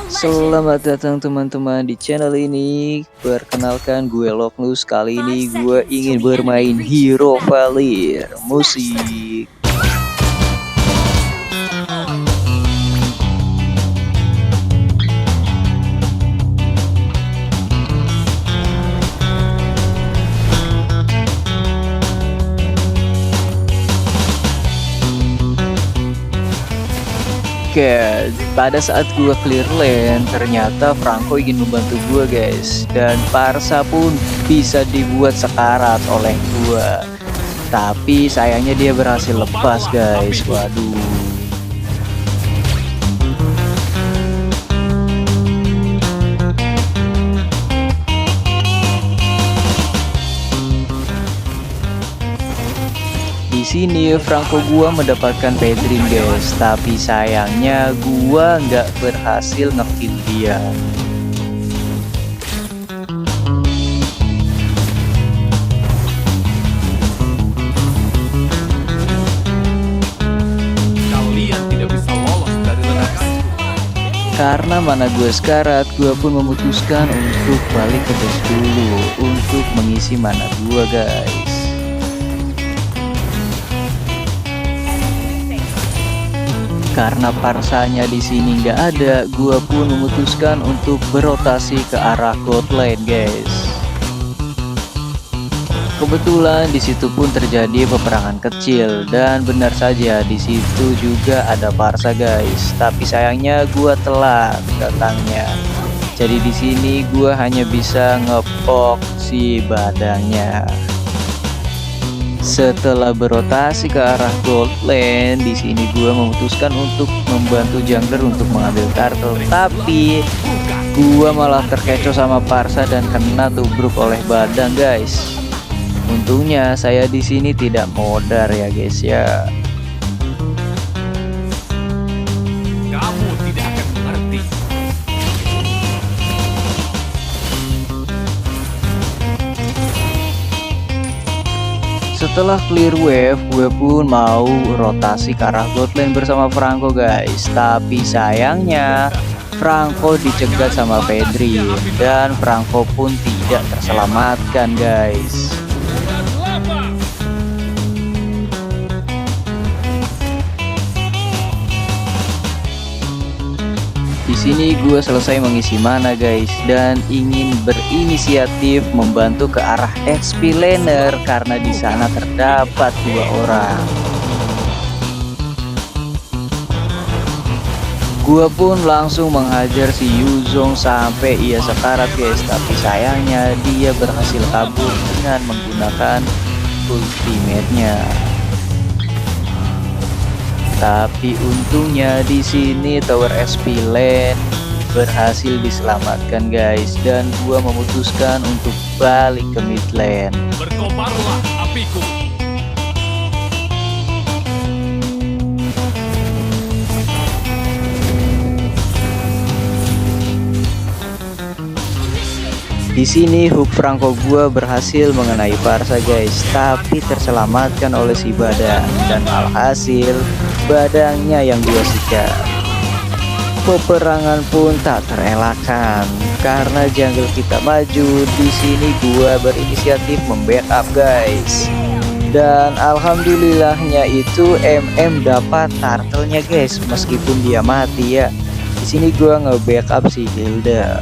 Selamat datang teman-teman di channel ini. Perkenalkan gue Loknus. Kali ini gue ingin bermain Hero Valir musik. Oke, pada saat gue clear lane, ternyata Franco ingin membantu gue guys. Dan Parsa pun bisa dibuat sekarat oleh gue. Tapi sayangnya dia berhasil lepas guys. Waduh. Di sini Franco gua mendapatkan Pedrin guys, tapi sayangnya gua nggak berhasil ngekill dia. Kalian tidak bisa lolos dari ledakan. Karena mana gue sekarat, gue pun memutuskan untuk balik ke base dulu untuk mengisi mana gue guys. Karena parsanya di sini nggak ada, gue pun memutuskan untuk berotasi ke arah gold lane guys. Kebetulan di situ pun terjadi peperangan kecil dan benar saja di situ juga ada Parsa guys. Tapi sayangnya gua telat datangnya. Jadi di sini gua hanya bisa ngepok si badangnya. Setelah berotasi ke arah gold lane, di sini gua memutuskan untuk membantu jungler untuk mengambil turtle. Tapi gua malah terkecoh sama Parsa dan kena tubruk oleh badang guys. Untungnya saya di sini tidak modar ya guys ya. Kamu tidak akan mengerti. Setelah clear wave, gue pun mau rotasi ke arah gold lane bersama Franco guys. Tapi sayangnya Franco dicegat sama Pedrin dan Franco pun tidak terselamatkan guys. Di sini gue selesai mengisi mana guys dan ingin berinisiatif membantu ke arah XP laner karena di sana terdapat 2 orang. Gua pun langsung menghajar si Yuzong sampai ia sekarat guys, tapi sayangnya dia berhasil kabur dengan menggunakan ultimate-nya. Tapi untungnya di sini tower SP lane berhasil diselamatkan guys dan gua memutuskan untuk balik ke mid lane. Berkobarlah apiku. Di sini hook Franco gua berhasil mengenai Parsa guys, tapi terselamatkan oleh si badang dan alhasil badangnya yang gua sikat. Peperangan pun tak terelakkan karena jungle kita maju. Di sini gua berinisiatif membackup guys. Dan alhamdulillahnya itu MM dapat turtle-nya guys meskipun dia mati ya. Di sini gua nge-backup si Hilda.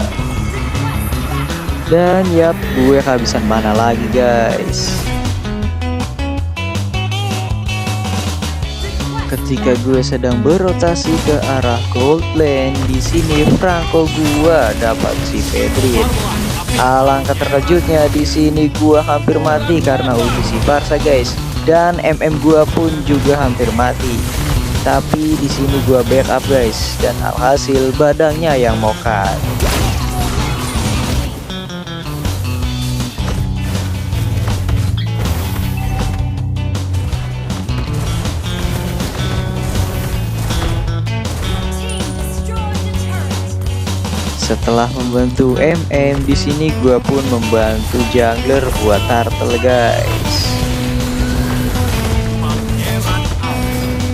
Dan yap, gue kehabisan mana lagi guys. Ketika gue sedang berotasi ke arah gold lane, di sini Franco gua dapat si Pedrin. Alangkah terkejutnya di sini gua hampir mati karena ulti si Parsa guys. Dan MM gua pun juga hampir mati. Tapi di sini gua backup guys dan alhasil badangnya yang mokat. Setelah membantu MM, di sini gua pun membantu jungler buat turtle guys.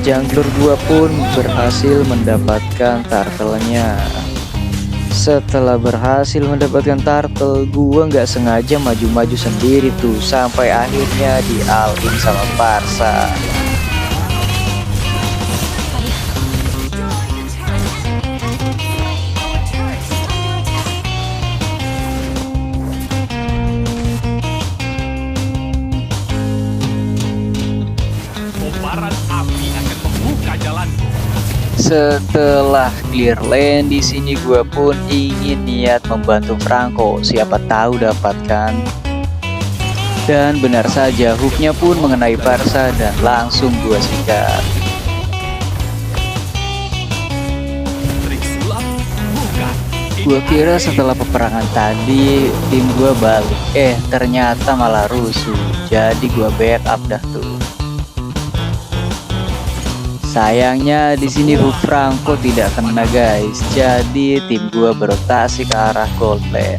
Jungler gua pun berhasil mendapatkan turtle-nya. Setelah berhasil mendapatkan turtle, gua nggak sengaja maju-maju sendiri tuh sampai akhirnya di all-in sama Parsa. Kobaran api akan membuka jalanku. Setelah clear lane di sini gua pun ingin niat membantu Franco, siapa tahu dapatkan. Dan benar saja hooknya pun mengenai Parsa dan langsung gua sikat. Trik sulap? Bukan. Ini Gua kira arcade. setelah peperangan tadi tim gua balik, ternyata malah rusuh. Jadi gua backup dah tuh. Sayangnya di sini hook Franco tidak kena guys. Jadi tim gua berotasi ke arah gold lane.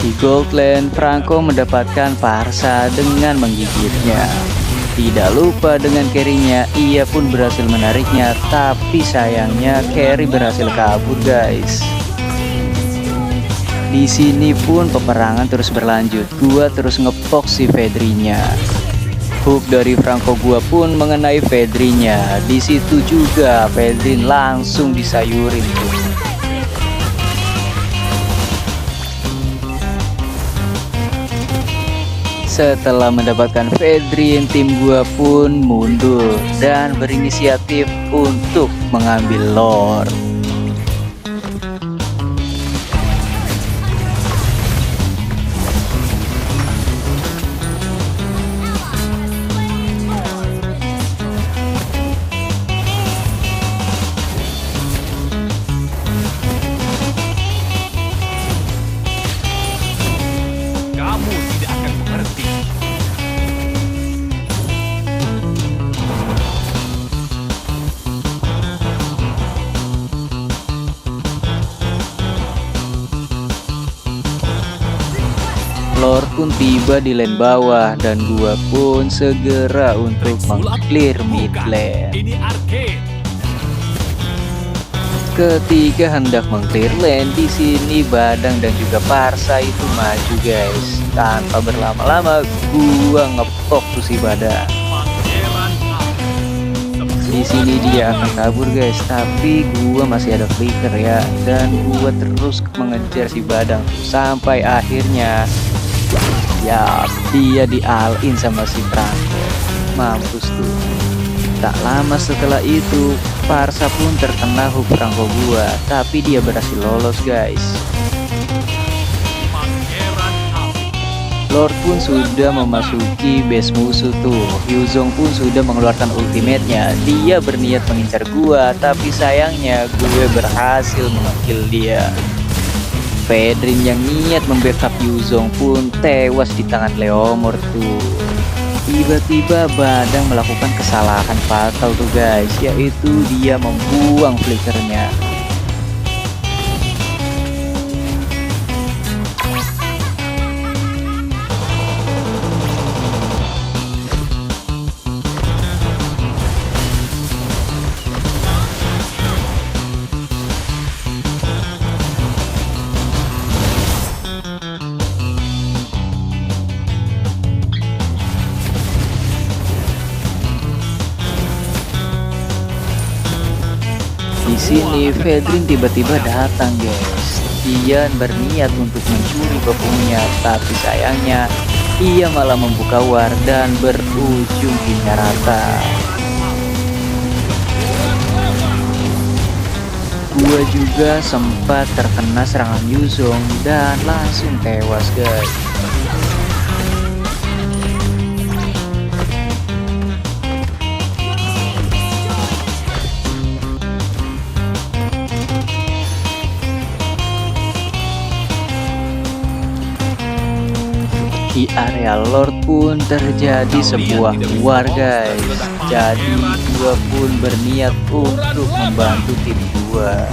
Di gold lane Franco mendapatkan Parsa dengan menggigitnya. Tidak lupa dengan carry-nya, ia pun berhasil menariknya, tapi sayangnya carry berhasil kabur guys. Di sini pun peperangan terus berlanjut. Gua terus ngepok si Fedrinya. Hook dari Franco gua pun mengenai Fedrinya. Di situ juga Fedrin langsung disayurin tuh. Setelah mendapatkan Fedrin, tim gua pun mundur dan berinisiatif untuk mengambil Lord. Kamu tidak akan mengerti. Lord pun tiba di lane bawah dan gua pun segera untuk Sulap? meng-clear mid Bukan. lane. Ini arcade. Ketika hendak meng-clear lane, di sini Badang dan juga Parsa itu maju guys. Tanpa berlama-lama, gua ngepok tuh si Badang. Pangeran api. Di sini dia akan kabur guys, tapi gua masih ada flicker ya, dan gua terus mengejar si Badang sampai akhirnya ya dia di all-in sama si Franco. Mampus tuh. Tak lama setelah itu, Parsa pun terkena hook Franco gua, tapi dia berhasil lolos guys. Pangeran api. Lord pun sudah memasuki base musuh tuh. Yuzong pun sudah mengeluarkan ultimate-nya. Dia berniat mengincar gua, tapi sayangnya gue berhasil mengekill dia. Fedrin yang niat membackup Yuzong pun tewas di tangan Leomord tuh. Tiba-tiba Badang melakukan kesalahan fatal tuh guys, yaitu dia membuang flickernya. Di sini Fedrin tiba-tiba datang guys. Dia berniat untuk mencuri bekunya, tapi sayangnya ia malah membuka war dan berujung hingga rata. Gua juga sempat terkena serangan Yuzong dan langsung tewas guys. Di area Lord pun terjadi sebuah war guys. Jadi gua pun berniat untuk membantu tim gua.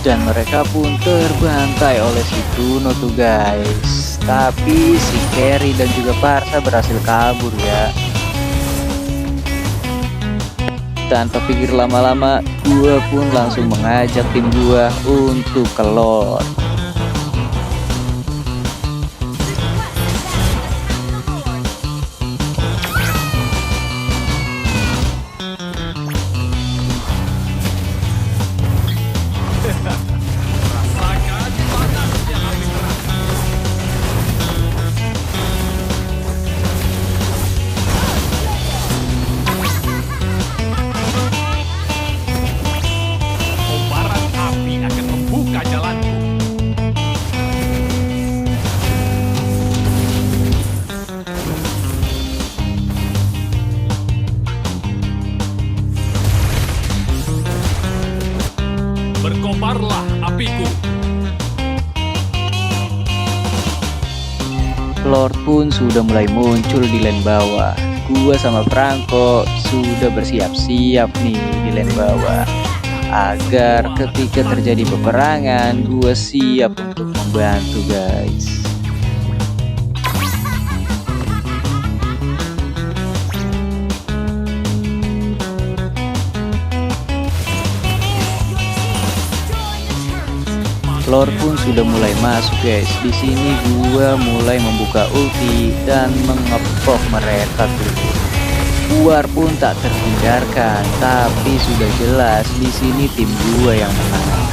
Dan mereka pun terbantai oleh si Bruno tuh guys. tapi si Carry dan juga Parsa berhasil kabur ya. Tanpa pikir lama-lama, gua pun langsung mengajak tim gua untuk ke Lord. Rasakan panasnya api neraka. Kobaran api akan membuka jalanku. Berkobarlah apiku. Lord pun sudah mulai muncul di lane bawah. Gua sama Franco sudah bersiap-siap nih di lane bawah, agar ketika terjadi peperangan gua siap untuk membantu guys. Lord pun sudah mulai masuk guys. Di sini gua mulai membuka ulti dan mengepok mereka dulu. War pun tak terhindarkan, tapi sudah jelas di sini tim gua yang menang.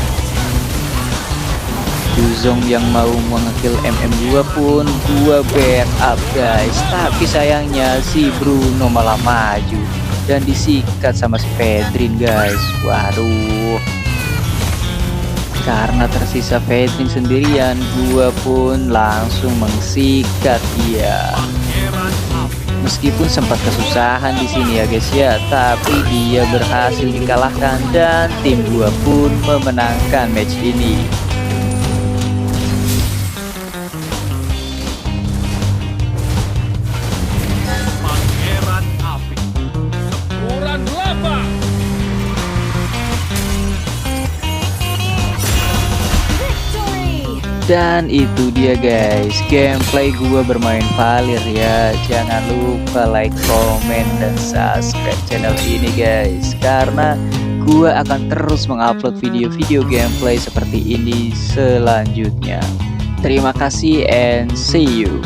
Yuzong yang mau mengekill MM gua pun gua backup guys, tapi sayangnya si Bruno malah maju dan disikat sama si Pedrin guys. Waduh. Karena tersisa Pedrin sendirian, gua pun langsung mengsikat dia. Pangeran api. Meskipun sempat kesusahan di sini ya guys ya, tapi dia berhasil dikalahkan dan tim gua pun memenangkan match ini. Pangeran api. Semburan lava. Dan itu dia guys, gameplay gua bermain Valir ya. Jangan lupa like, komen, dan subscribe channel ini guys, karena gua akan terus mengupload video-video gameplay seperti ini selanjutnya. Terima kasih and see you.